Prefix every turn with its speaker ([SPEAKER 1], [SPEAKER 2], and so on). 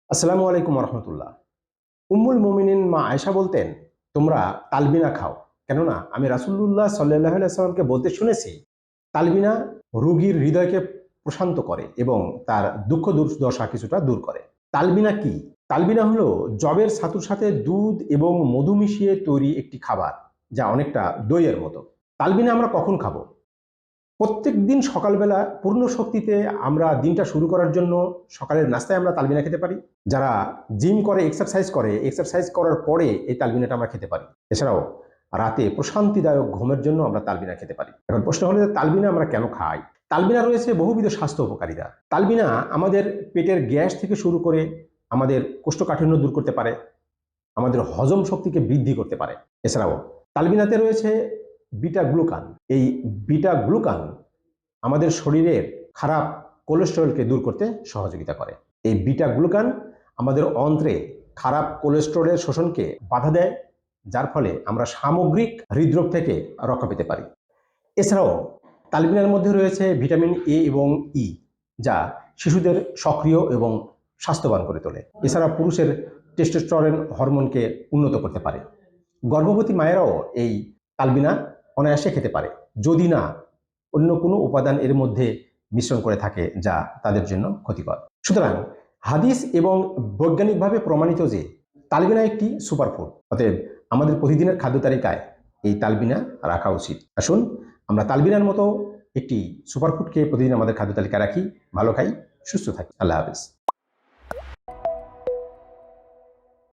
[SPEAKER 1] আসসালামু আলাইকুম রহমতুল্লাহ। উম্মুল মুমিনিন মা আয়েশা বলতেন, তোমরা তালবিনা খাও, কেননা আমি রাসূলুল্লাহ সাল্লাল্লাহু আলাইহি সাল্লামকে বলতে শুনেছি তালবিনা রোগীর হৃদয়কে প্রশান্ত করে এবং তার দুঃখ দুর্দশা কিছুটা দূর করে। তালবিনা কি? তালবিনা হলো যবের ছাতুর সাথে দুধ এবং মধু মিশিয়ে তৈরি একটি খাবার, যা অনেকটা দইয়ের মতো। তালবিনা আমরা কখন খাবো? প্রত্যেক দিন সকালবেলা পূর্ণ শক্তিতে আমরা দিনটা শুরু করার জন্য সকালের নাস্তায় আমরা তালবিনা খেতে পারি। যারা জিম করে, এক্সারসাইজ করার পরে এই তালবিনাটা আমরা খেতে পারি। এছাড়াও রাতে প্রশান্তিদায়ক ঘুমের জন্য আমরা তালবিনা খেতে পারি। এখন প্রশ্ন হলো যে তালবিনা আমরা কেন খাই? তালবিনা রয়েছে বহুবিধ স্বাস্থ্য উপকারিতা। তালবিনা আমাদের পেটের গ্যাস থেকে শুরু করে আমাদের কোষ্ঠকাঠিন্য দূর করতে পারে, আমাদের হজম শক্তিকে বৃদ্ধি করতে পারে। এছাড়াও তালবিনাতে রয়েছে বিটা গ্লুকান। এই বিটা গ্লুকান আমাদের শরীরের খারাপ কোলেস্টেরলকে দূর করতে সহযোগিতা করে। এই বিটা গ্লুকান আমাদের অন্ত্রে খারাপ কোলেস্টেরলের শোষণকে বাধা দেয়, যার ফলে আমরা সামগ্রিক হৃদরোগ থেকে রক্ষা পেতে পারি। এছাড়াও তালবিনার মধ্যে রয়েছে ভিটামিন এ এবং ই, যা শিশুদের সক্রিয় এবং স্বাস্থ্যবান করে তোলে। এছাড়া পুরুষের টেস্টোস্টেরন হরমোনকে উন্নত করতে পারে। গর্ভবতী মায়েরাও এই তালবিনা অনায়াসে খেতে পারে, যদি না অন্য কোনো উপাদান এর মধ্যে মিশ্রণ করে থাকে যা তাদের জন্য ক্ষতিকর। সুতরাং হাদিস এবং বৈজ্ঞানিকভাবে প্রমাণিত যে তালবিনা একটি সুপারফুড, অতএব আমাদের প্রতিদিনের খাদ্য তালিকায় এই তালবিনা রাখা উচিত। আসুন আমরা তালবিনার মতো একটি সুপারফুডকে প্রতিদিন আমাদের খাদ্য তালিকায় রাখি, ভালো খাই, সুস্থ থাকি। আল্লাহ হাফেজ।